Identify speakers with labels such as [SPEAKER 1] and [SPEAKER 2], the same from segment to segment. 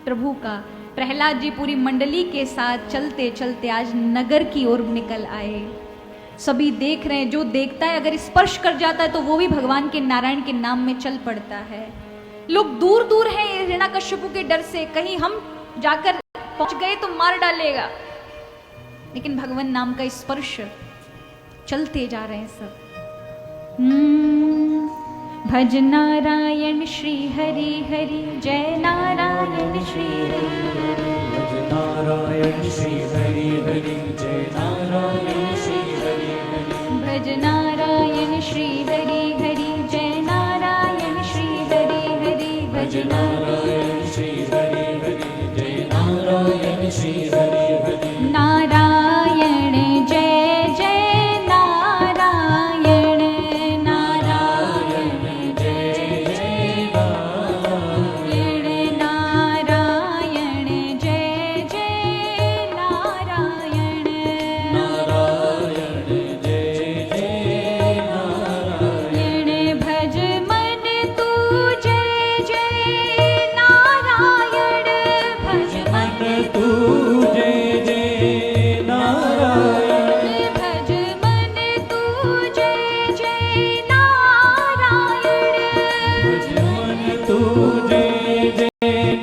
[SPEAKER 1] प्रभु का। प्रहलाद जी पूरी मंडली के साथ चलते चलते आज नगर की ओर निकल आए। सभी देख रहे हैं, जो देखता है अगर स्पर्श कर जाता है तो वो भी भगवान के नारायण के नाम में चल पड़ता है। लोग दूर दूर हैं हिरण्यकश्यप के डर से, कहीं हम जाकर पहुंच गए तो मार डालेगा, लेकिन भगवान नाम का स्पर्श, चलते जा रहे हैं सब। भज नारायण श्री हरि हरि, जय नारायण श्री हरि,
[SPEAKER 2] भज नारायण श्री हरि हरि, जय नारायण श्री हरि हरि,
[SPEAKER 1] भज नारायण श्री हरि हरि, जय नारायण श्री हरि हरि,
[SPEAKER 2] भज नारायण श्री हरि हरि, जय नारायण श्री हरि हरि,
[SPEAKER 1] नारायण जय जय नारायण, नारायण
[SPEAKER 2] जय जय नारायण,
[SPEAKER 1] नारायण जय जय नारायण,
[SPEAKER 2] नारायण जय जय नारायण,
[SPEAKER 1] भज मन तू जय जय नारायण, भज मन
[SPEAKER 2] तू जय जय नारायण,
[SPEAKER 1] भज मन तू जय जय नारायण,
[SPEAKER 2] भज मन तू जय जय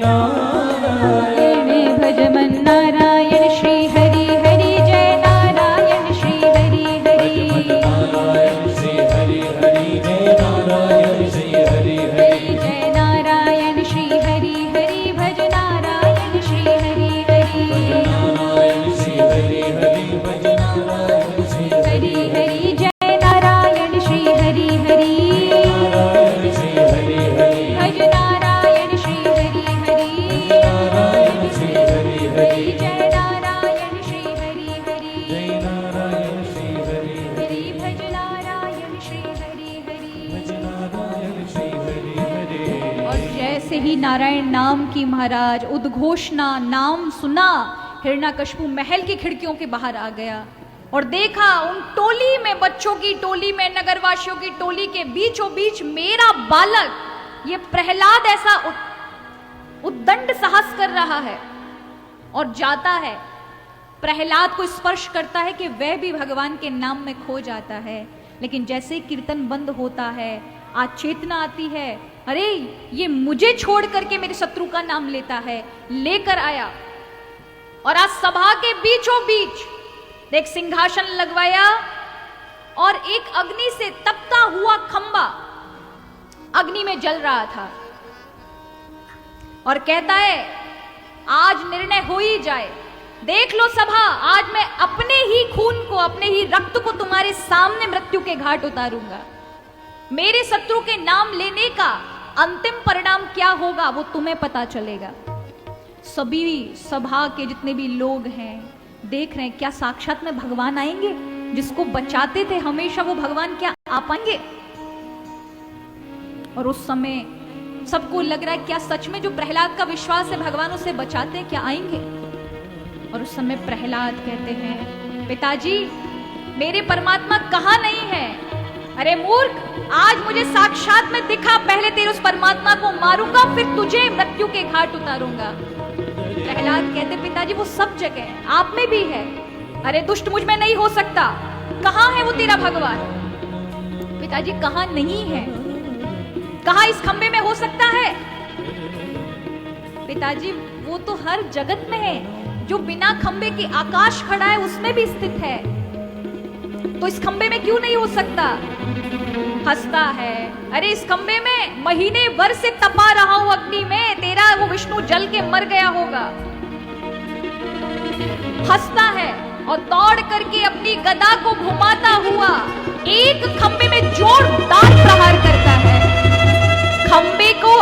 [SPEAKER 2] नारायण,
[SPEAKER 1] भज मन नारायण श्री हरि हरि, जय नारायण श्री हरि हरि,
[SPEAKER 2] नारायण श्री हरि हरि, जय नारायण श्री हरि हरि,
[SPEAKER 1] जय नारायण श्री हरि हरि, भज नारायण श्री हरि हरि,
[SPEAKER 2] नारायण श्री हरि हरि, भज नारायण श्री
[SPEAKER 1] हरि हरि, जय नारायण श्री हरि हरि,
[SPEAKER 2] नारायण श्री हरि हरि,
[SPEAKER 1] भज नारायण श्री हरि हरि,
[SPEAKER 2] नारायण श्री हरि हरि,
[SPEAKER 1] जय नारायण श्री हरि हरि,
[SPEAKER 2] जय नारायण श्री हरि हरि,
[SPEAKER 1] हरि भज नारायण श्री हरि हरि।
[SPEAKER 2] भज नारायण श्री हरि हरि।
[SPEAKER 1] और जैसे ही नारायण नाम की महाराज उद्घोषणा नाम सुना, हिरण्यकश्यप महल की खिड़कियों के बाहर आ गया और देखा उन टोली में, बच्चों की टोली में, नगरवासियों की टोली के बीचों बीच मेरा बालक ये प्रहलाद ऐसा उद्दंड साहस कर रहा है और जाता है, प्रहलाद को स्पर्श करता है कि वह भी भगवान के नाम में खो जाता है। लेकिन जैसे ही कीर्तन बंद होता है, आज चेतना आती है, अरे ये मुझे छोड़ करके मेरे शत्रु का नाम लेता है, लेकर आया और आज सभा के बीचों बीच एक सिंहासन लगवाया और एक अग्नि से तपता हुआ खंबा अग्नि में जल रहा था और कहता है आज निर्णय हो ही जाए, देख लो सभा, आज मैं अपने ही खून को, अपने ही रक्त को तुम्हारे सामने मृत्यु के घाट उतारूंगा। मेरे शत्रु के नाम लेने का अंतिम परिणाम क्या होगा वो तुम्हें पता चलेगा। सभी सभा के जितने भी लोग हैं देख रहे हैं, क्या साक्षात में भगवान आएंगे? जिसको बचाते थे हमेशा वो भगवान क्या आ पाएंगे? और उस समय सबको लग रहा है क्या सच में जो प्रहलाद का विश्वास है भगवान उसे बचाते हैं, क्या आएंगे? और उस समय प्रहलाद कहते हैं, पिताजी मेरे परमात्मा कहाँ नहीं है? अरे मूर्ख, आज मुझे साक्षात में दिखा, पहले तेरे उस परमात्मा को मारूंगा फिर तुझे मृत्यु के घाट उतारूंगा। प्रहलाद कहते, पिताजी वो सब जगह है, आप में भी है। अरे दुष्ट, मुझ में नहीं हो सकता, कहाँ है वो तेरा भगवान? पिताजी कहाँ नहीं है, कहाँ इस खंबे में हो सकता है? पिताजी वो तो हर जगत में है, जो बिना खंबे के आकाश खड़ा है उसमें भी स्थित है, तो इस खंबे में क्यों नहीं हो सकता? हंसता है, अरे इस खंबे में महीने भर से तपा रहा हूं अग्नि में, तेरा वो विष्णु जल के मर गया होगा। हंसता है और दौड़ करके अपनी गदा को घुमाता हुआ एक खंबे में जोरदार प्रहार करता है। खंबे को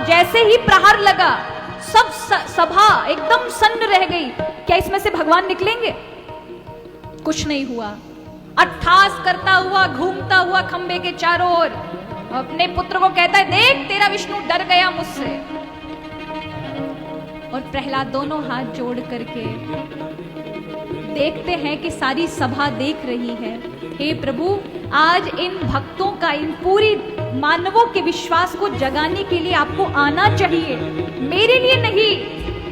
[SPEAKER 1] जैसे ही प्रहार लगा, सब सभा एकदम सन्न रह गई। क्या इसमें से भगवान निकलेंगे? कुछ नहीं हुआ। अट्ठास करता हुआ, घूमता हुआ खंबे के चारों ओर अपने पुत्र को कहता है, देख तेरा विष्णु डर गया मुझसे। और प्रहलाद दोनों हाथ जोड़ करके देखते हैं कि सारी सभा देख रही है। हे प्रभु, आज इन भक्तों का, इन पूरी मानवों के विश्वास को जगाने के लिए आपको आना चाहिए, मेरे लिए नहीं,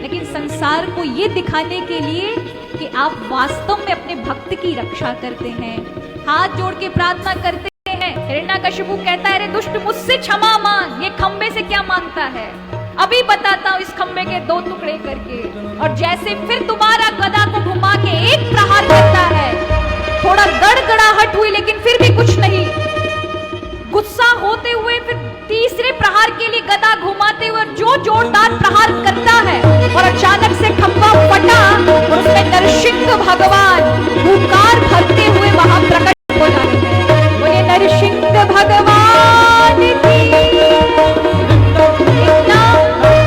[SPEAKER 1] लेकिन संसार को ये दिखाने के लिए कि आप वास्तव में अपने भक्त की रक्षा करते हैं, हाथ जोड़ के प्रार्थना करते हैं। हिरण्यकशिपु कहता है, अरे दुष्ट मुझसे क्षमा मांग, ये खंबे से क्या मांगता है, अभी बताता हूं इस खंबे के 2 टुकड़े करके। और जैसे फिर दोबारा गदा को घुमा के एक प्रहार करता है, थोड़ा गड़गड़ाहट हुई लेकिन फिर भी कुछ नहीं, गुस्सा होते हुए फिर तीसरे प्रहार के लिए गदा घुमाते हुए जो जोरदार प्रहार करता है, और अचानक से खंबा फटा और उसमें नरसिंह भगवान हुंकार भरते हुए वहां प्रकट हो जाते हैं। बोले नरसिंह भगवान की। इतना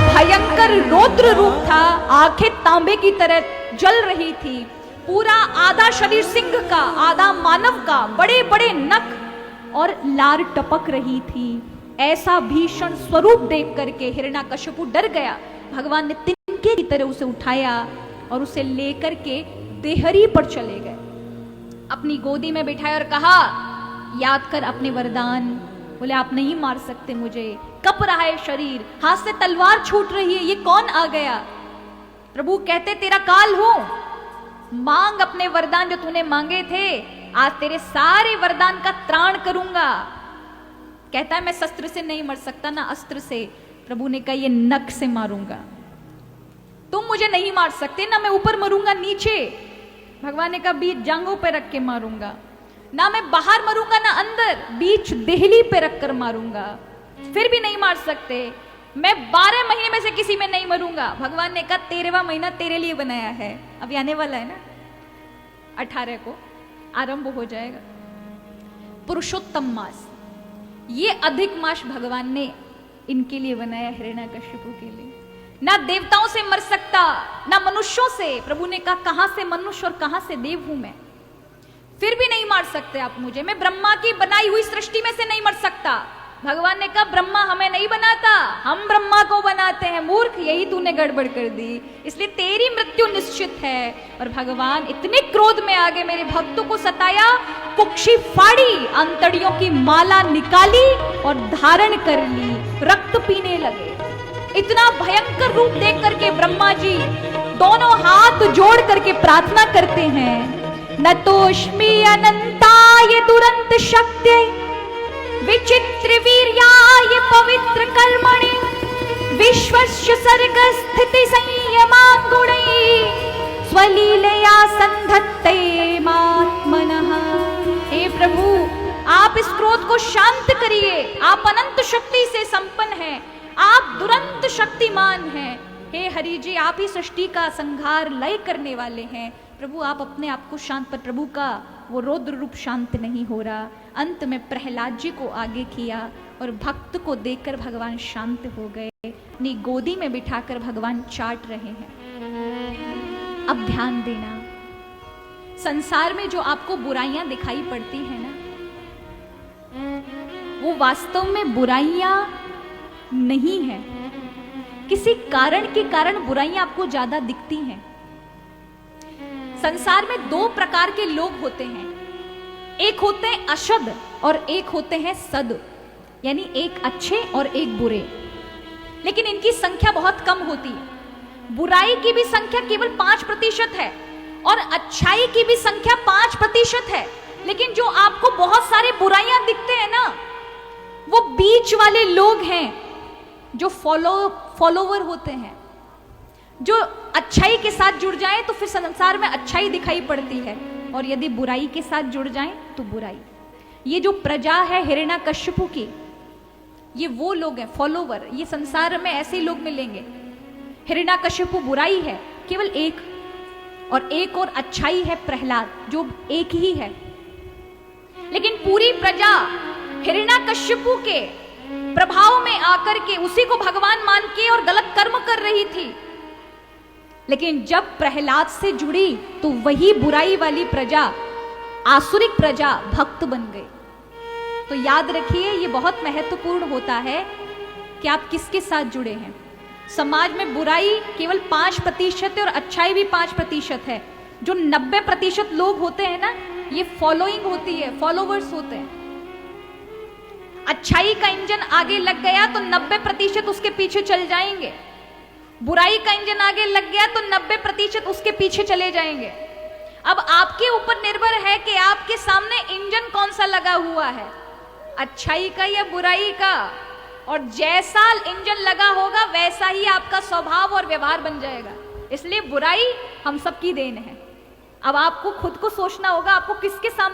[SPEAKER 1] भयंकर रौद्र रूप था, आंखें तांबे की तरह जल रही थी, पूरा आधा शरीर सिंह का, आधा मानव का, बड़े बड़े नख और लार टपक रही थी। ऐसा भीषण स्वरूप देख करके हिरण्यकशिपु डर गया। भगवान ने तिनके की तरह उसे उठाया और उसे लेकर के देहरी पर चले गए, अपनी गोदी में बिठाया और कहा, याद कर अपने वरदान। बोले आप नहीं मार सकते मुझे, कप रहा है शरीर, हाथ से तलवार छूट रही है, ये कौन आ गया। प्रभु कहते, तेरा काल हूं, मांग अपने वरदान जो तूने मांगे थे, आज तेरे सारे वरदान का त्राण करूंगा। कहता है मैं शस्त्र से नहीं मर सकता, ना अस्त्र से। प्रभु ने कहा, ये नख से मारूंगा, तुम मुझे नहीं मार सकते, ना मैं ऊपर मरूंगा नीचे। भगवान ने कहा, बीच जांघों पे रख के मारूंगा, ना मैं बाहर मरूंगा ना अंदर, बीच देहली पे रखकर मारूंगा, फिर भी नहीं मार सकते। मैं 12 महीने में से किसी में नहीं मरूंगा। भगवान ने कहा, 13वां महीना तेरे लिए बनाया है, अभी आने वाला है ना, 18 को आरंभ हो जाएगा पुरुषोत्तम मास। ये अधिक मास भगवान ने इनके लिए बनाया, हिरण्यकशिपु के लिए। ना देवताओं से मर सकता, ना मनुष्यों से। प्रभु ने कहा, कहां से मनुष्य और कहां से देव हूं मैं, फिर भी नहीं मार सकते आप मुझे। मैं ब्रह्मा की बनाई हुई सृष्टि में से नहीं मर सकता। भगवान ने कहा, ब्रह्मा हमें नहीं बनाता, हम ब्रह्मा को बनाते हैं। मूर्ख, यही तूने गड़बड़ कर दी, इसलिए तेरी मृत्यु निश्चित है। और भगवान इतने क्रोध में आ गए, मेरे भक्तों को सताया, कुक्षी फाड़ी, अंतड़ियों की माला निकाली और धारण कर ली, रक्त पीने लगे। इतना भयंकर रूप देख करके ब्रह्मा जी दोनों हाथ जोड़ करके प्रार्थना करते हैं, नतोष्मि अनंताय दुरंत शक्ति विचित्र वीर्याय पवित्र कर्मणि विश्वस्य सर्ग स्थिति संयमांगुणै स्वलीलया संधत्ते मात्मनः। हे प्रभु, आप इस क्रोध को शांत करिए, आप अनंत शक्ति से संपन्न हैं, आप दुरंत शक्तिमान हैं। हे हरि जी, आप ही सृष्टि का संहार लय करने वाले हैं। प्रभु आप अपने आप को शांत, पर प्रभु का वो रौद्र रूप शांत नहीं हो रहा। अंत में प्रहलाद जी को आगे किया और भक्त को देखकर भगवान शांत हो गए, अपनी गोदी में बिठाकर भगवान चाट रहे हैं। अब ध्यान देना, संसार में जो आपको बुराइयां दिखाई पड़ती हैं ना, वो वास्तव में बुराइयां नहीं है। किसी कारण के कारण बुराइयां आपको ज्यादा दिखती हैं। संसार में 2 प्रकार के लोग होते हैं, एक होते हैं अशद और एक होते हैं सद, यानी एक अच्छे और एक बुरे। लेकिन इनकी संख्या बहुत कम होती है। बुराई की भी संख्या केवल 5% है और अच्छाई की भी संख्या 5% है। लेकिन जो आपको बहुत सारे बुराइयां दिखते हैं ना, वो बीच वाले लोग हैं जो फॉलोवर होते हैं, जो अच्छाई के साथ जुड़ जाएं तो फिर संसार में अच्छाई दिखाई पड़ती है, और यदि बुराई के साथ जुड़ जाएं तो बुराई। ये जो प्रजा है हिरण्यकशिपु की, ये वो लोग हैं फॉलोवर। ये संसार में ऐसे लोग मिलेंगे। हिरण्यकशिपु बुराई है केवल एक, और एक और अच्छाई है प्रहलाद, जो एक ही है। लेकिन पूरी प्रजा हिरण्यकशिपु के प्रभाव में आकर के उसी को भगवान मान के और गलत कर्म कर रही थी। लेकिन जब प्रहलाद से जुड़ी तो वही बुराई वाली प्रजा, आसुरिक प्रजा, भक्त बन गई। तो याद रखिए, ये बहुत महत्वपूर्ण होता है कि आप किसके साथ जुड़े हैं। समाज में बुराई केवल 5% है और अच्छाई भी 5% है। जो 90% लोग होते हैं ना, ये फॉलोइंग होती है, फॉलोवर्स होते हैं। अच्छाई का इंजन आगे लग गया तो 90% उसके पीछे चल जाएंगे। बुराई का इंजन आगे लग गया तो 90% उसके पीछे चले जाएंगे। अब आपके ऊपर निर्भर है कि आपके सामने इंजन कौन सा लगा हुआ है, अच्छाई का या बुराई का। और जैसा इंजन लगा होगा वैसा ही आपका स्वभाव और व्यवहार बन जाएगा। इसलिए बुराई हम सबकी देन है। अब आपको खुद को सोचना होगा आपको किसके सामने